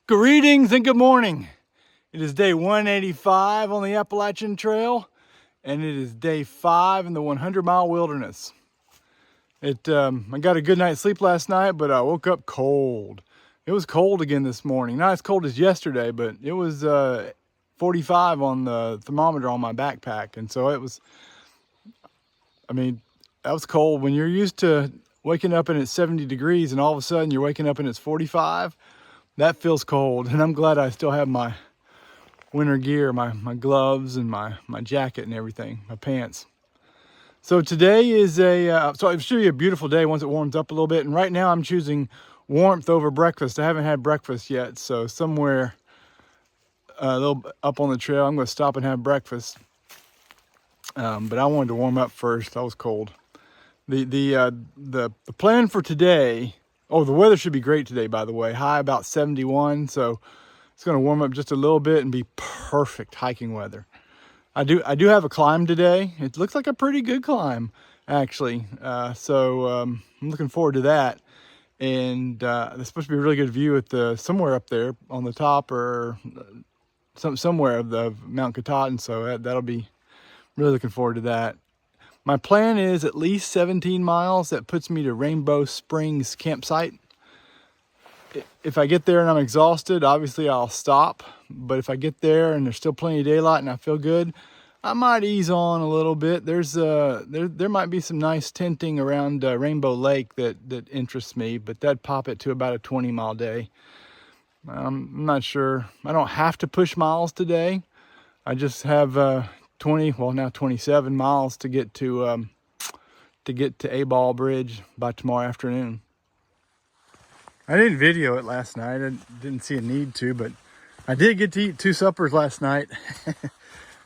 Greetings and good morning. It is day 185 on the Appalachian Trail, and it is day 5 in the 100-mile wilderness. I got a good night's sleep last night, but I woke up cold. It was cold again this morning. Not as cold as yesterday, but it was 45 on the thermometer on my backpack, and so that was cold. When you're used to waking up and it's 70 degrees and all of a sudden you're waking up and it's 45, that feels cold. And I'm glad I still have my winter gear, my gloves and my jacket and everything, my pants. So today is so I'll show you a beautiful day once it warms up a little bit. And right now I'm choosing warmth over breakfast. I haven't had breakfast yet, so somewhere a little up on the trail I'm going to stop and have breakfast. But I wanted to warm up first. I was cold. The plan for today. Oh, the weather should be great today, by the way. High about 71, so it's going to warm up just a little bit and be perfect hiking weather. I do have a climb today. It looks like a pretty good climb, actually. So I'm looking forward to that. And there's supposed to be a really good view at somewhere up there on the top or somewhere of the Mount Katahdin. So that'll be really looking forward to that. My plan is at least 17 miles. That puts me to Rainbow Springs campsite. If I get there and I'm exhausted, obviously I'll stop. But if I get there and there's still plenty of daylight and I feel good, I might ease on a little bit. There might be some nice tenting around Rainbow Lake that interests me, but that'd pop it to about a 20-mile day. I'm not sure. I don't have to push miles today. I just have 27 miles to get to A-Ball Bridge by tomorrow afternoon. I didn't video it last night. I didn't see a need to, but I did get to eat 2 suppers last night.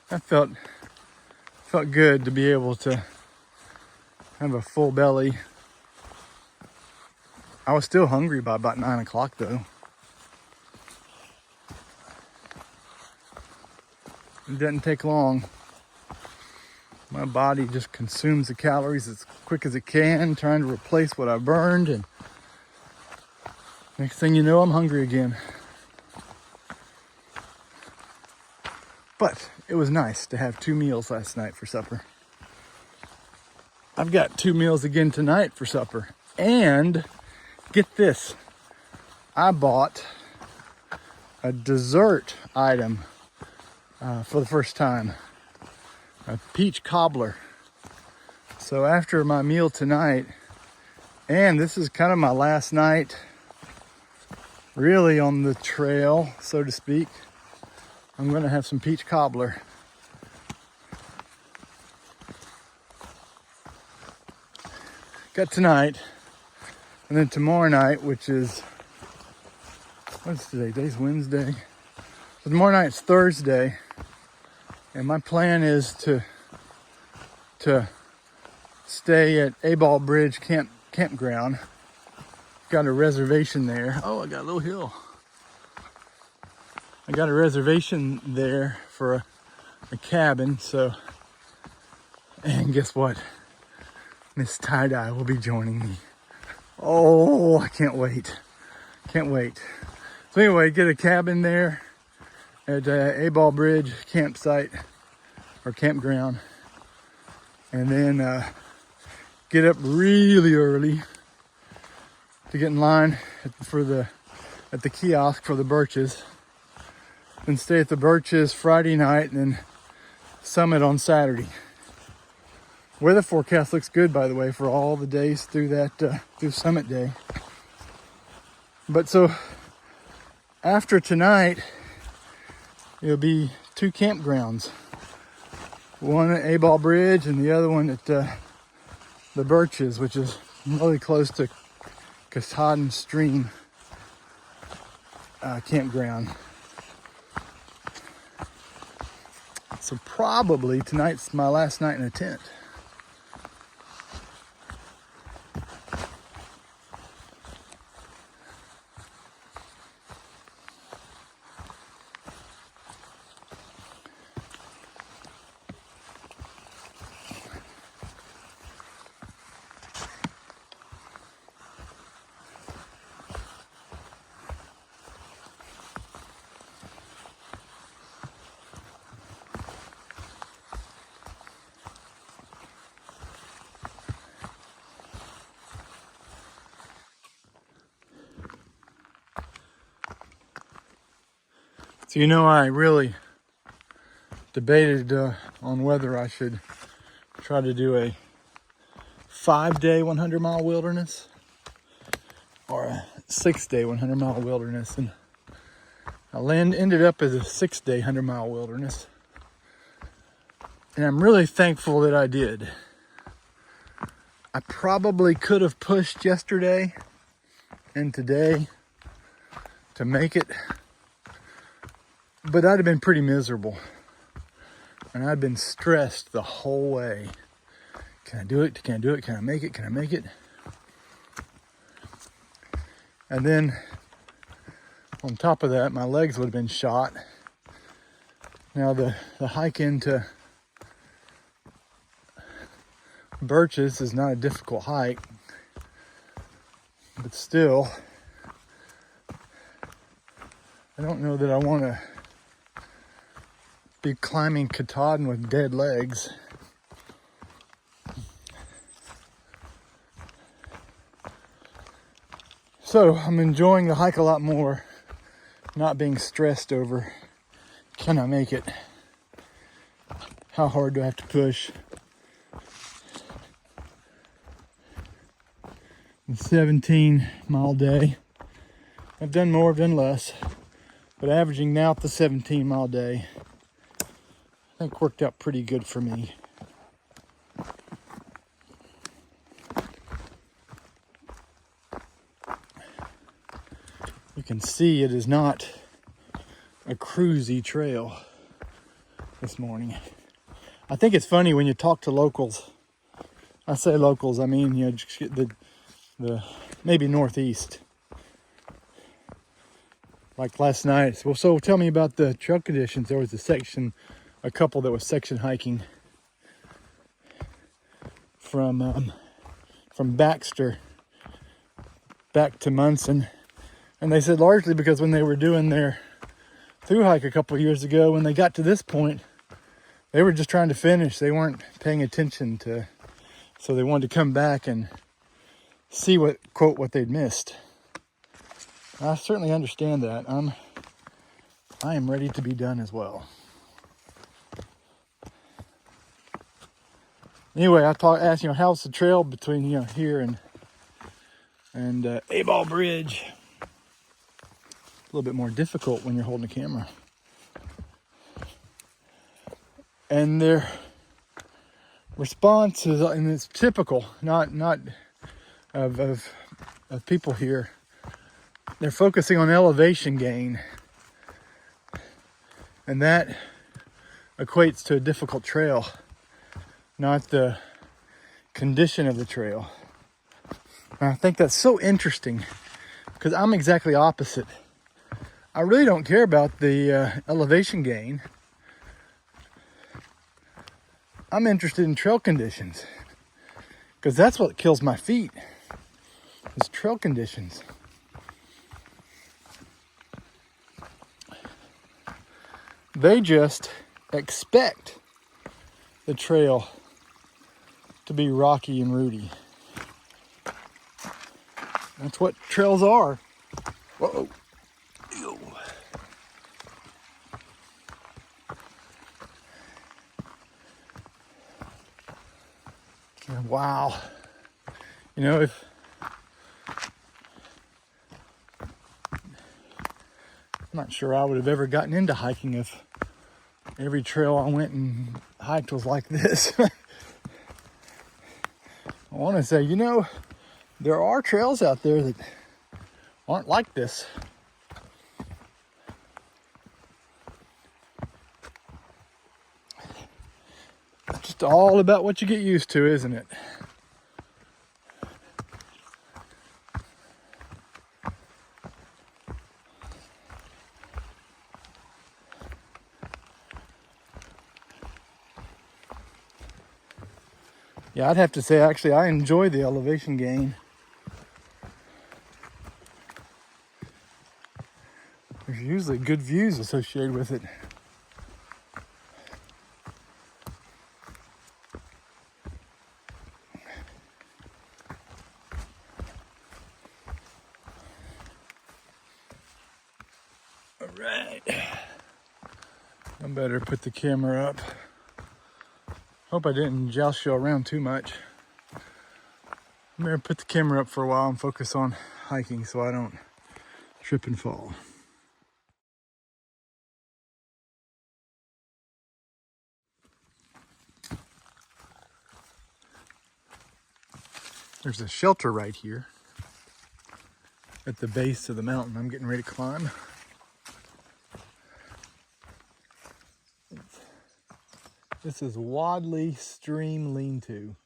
That felt good to be able to have a full belly. I was still hungry by about 9 o'clock though. It didn't take long. My body just consumes the calories as quick as it can, trying to replace what I burned, and next thing you know, I'm hungry again. But it was nice to have 2 meals last night for supper. I've got 2 meals again tonight for supper. And get this, I bought a dessert item for the first time. A peach cobbler. So after my meal tonight, and this is kind of my last night really on the trail, so to speak, I'm going to have some peach cobbler. Got tonight, and then tomorrow night, which is, what's today? Today's Wednesday. So tomorrow night's Thursday. And my plan is to stay at A-Ball Bridge campground. Got a reservation there. Oh, I got a little hill. I got a reservation there for a cabin. So, and guess what? Miss Tie-Dye will be joining me. Oh, I can't wait. Can't wait. So anyway, get a cabin there at A-Ball Bridge campsite or campground, and then get up really early to get in line at the kiosk for the Birches, then stay at the Birches Friday night, and then summit on Saturday. Weather forecast looks good, by the way, for all the days through through summit day. But so after tonight, it'll be 2 campgrounds. One at A-Ball Bridge and the other one at the Birches, which is really close to Katahdin Stream campground. So probably tonight's my last night in a tent. So, you know, I really debated on whether I should try to do a 5-day 100-mile wilderness or a 6-day 100-mile wilderness. And I ended up as a 6-day 100-mile wilderness. And I'm really thankful that I did. I probably could have pushed yesterday and today to make it, but I'd have been pretty miserable. And I'd been stressed the whole way. Can I do it? Can I do it? Can I make it? Can I make it? And then on top of that, my legs would have been shot. Now the hike into Birches is not a difficult hike, but still, I don't know that I want to be climbing Katahdin with dead legs. So I'm enjoying the hike a lot more, not being stressed over, can I make it? How hard do I have to push? 17-mile day. I've done more, I've done less, but averaging now the 17-mile day, I think worked out pretty good for me. You can see it is not a cruisy trail this morning. I think it's funny when you talk to locals. I say locals, I mean, you know, just the maybe Northeast. Like last night. Well, so tell me about the trail conditions. There was a couple that was section hiking from Baxter back to Munson. And they said largely because when they were doing their through hike a couple years ago, when they got to this point, they were just trying to finish. They weren't paying attention to, so they wanted to come back and see what they'd missed. I certainly understand that. I am ready to be done as well. Anyway, asked, how's the trail between here and A-Ball Bridge? A little bit more difficult when you're holding a camera. And their response is, and it's typical, not of people here. They're focusing on elevation gain, and that equates to a difficult trail, not the condition of the trail. And I think that's so interesting because I'm exactly opposite. I really don't care about the elevation gain. I'm interested in trail conditions because that's what kills my feet, is trail conditions. They just expect the trail to be rocky and rooty. That's what trails are. Whoa. Ew. Wow. If I'm not sure I would have ever gotten into hiking if every trail I went and hiked was like this. I want to say, there are trails out there that aren't like this. It's just all about what you get used to, isn't it? Yeah, I'd have to say, actually, I enjoy the elevation gain. There's usually good views associated with it. All right. I better put the camera up. Hope I didn't joust you around too much. I better put the camera up for a while and focus on hiking so I don't trip and fall. There's a shelter right here at the base of the mountain I'm getting ready to climb. This is Wadley Stream Lean-To.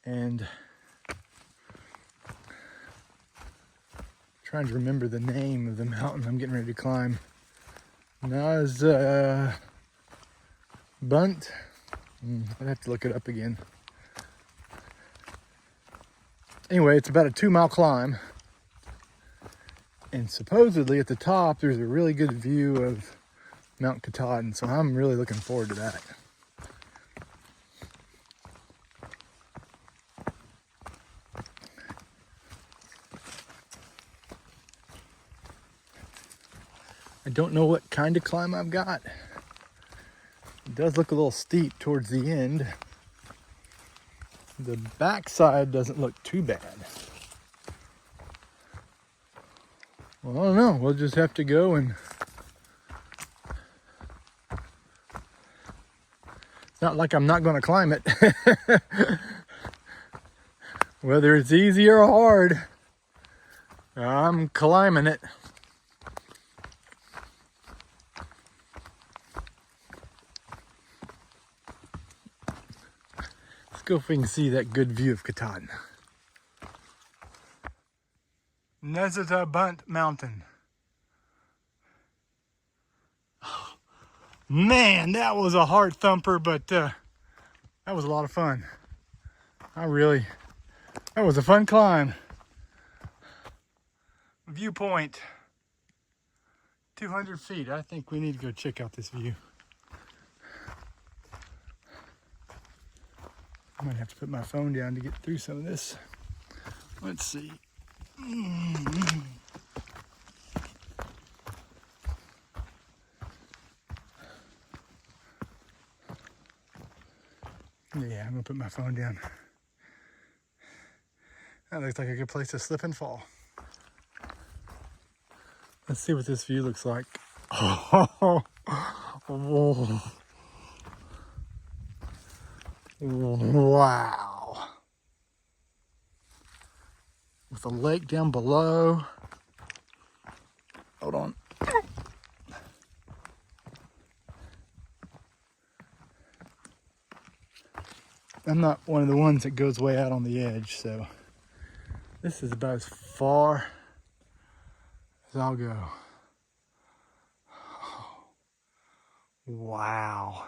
And trying to remember the name of the mountain I'm getting ready to climb. Nesuntabunt. I'd have to look it up again. Anyway, it's about a 2-mile climb. And supposedly at the top, there's a really good view of Mount Katahdin, so I'm really looking forward to that. I don't know what kind of climb I've got. It does look a little steep towards the end. The backside doesn't look too bad. Well, I don't know. We'll just have to go and... It's not like I'm not going to climb it. Whether it's easy or hard, I'm climbing it. Let's go if we can see that good view of Katahdin. Nesuntabunt Mountain. Man, that was a heart thumper, but that was a lot of fun. That was a fun climb. Viewpoint, 200 feet. I think we need to go check out this view. I might have to put my phone down to get through some of this. Let's see. Yeah, I'm gonna put my phone down. That looks like a good place to slip and fall. Let's see what this view looks like. Oh, wow. With the lake down below. Hold on. I'm not one of the ones that goes way out on the edge, so this is about as far as I'll go. Wow.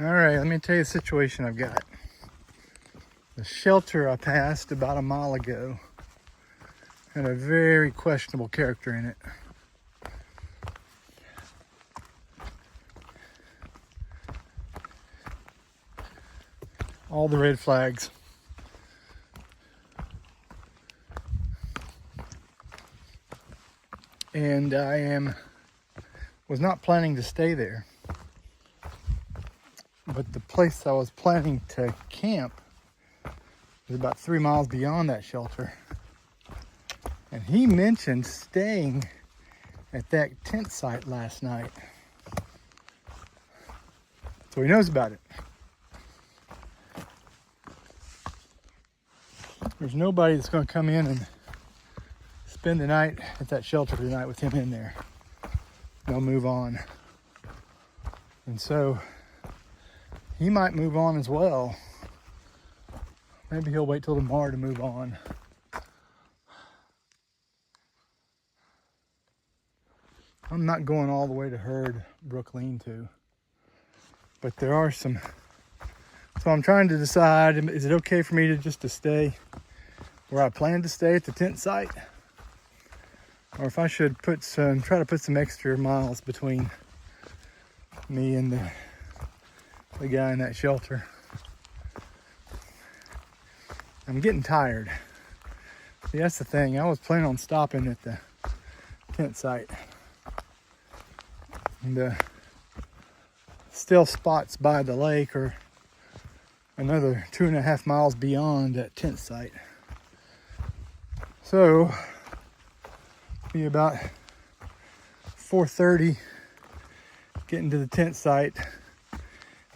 All right, let me tell you the situation I've got. The shelter I passed about a mile ago had a very questionable character in it. All the red flags. And I was not planning to stay there. But the place I was planning to camp was about 3 miles beyond that shelter. And he mentioned staying at that tent site last night. So he knows about it. There's nobody that's going to come in and spend the night at that shelter tonight with him in there. They'll move on. And so he might move on as well. Maybe he'll wait till tomorrow to move on. I'm not going all the way to Herd Brook Lean-To, but there are some. So I'm trying to decide, is it okay for me to stay where I plan to stay at the tent site? Or if I should try to put some extra miles between me and the guy in that shelter. I'm getting tired. See, that's the thing. I was planning on stopping at the tent site. And the still spots by the lake are another 2.5 miles beyond that tent site. So, be about 4:30 getting to the tent site,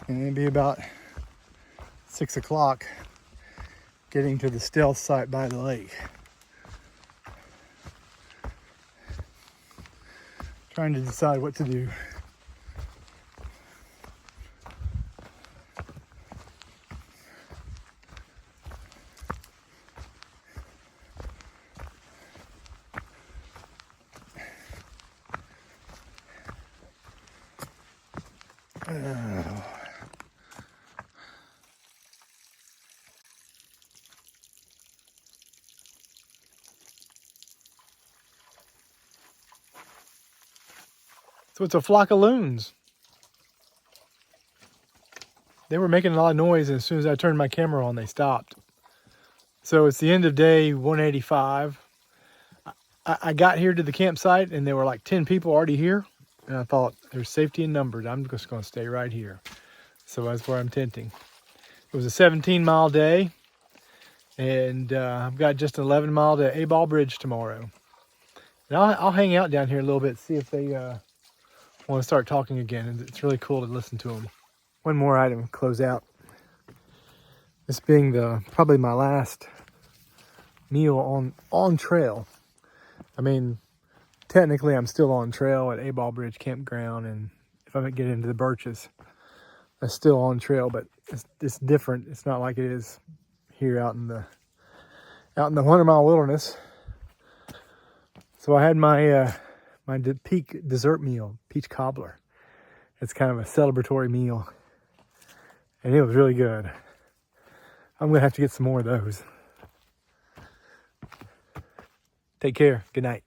and then be about 6 o'clock getting to the stealth site by the lake. Trying to decide what to do. So it's a flock of loons. They were making a lot of noise, and as soon as I turned my camera on, they stopped. So it's the end of day 185. I got here to the campsite, and there were like 10 people already here. And I thought, there's safety in numbers. I'm just going to stay right here. So that's where I'm tenting. It was a 17-mile day, and I've got just an 11-mile to A-Ball Bridge tomorrow. And I'll hang out down here a little bit, see if they want to start talking again. It's really cool to listen to them. One more item to close out. This being probably my last meal on trail. I mean, technically I'm still on trail at A-Ball Bridge Campground, and if I get into the Birches, I'm still on trail, but it's different. It's not like it is here out in the 100-mile wilderness. So I had my peak dessert meal, peach cobbler. It's kind of a celebratory meal, and it was really good. I'm gonna have to get some more of those. Take care. Good night.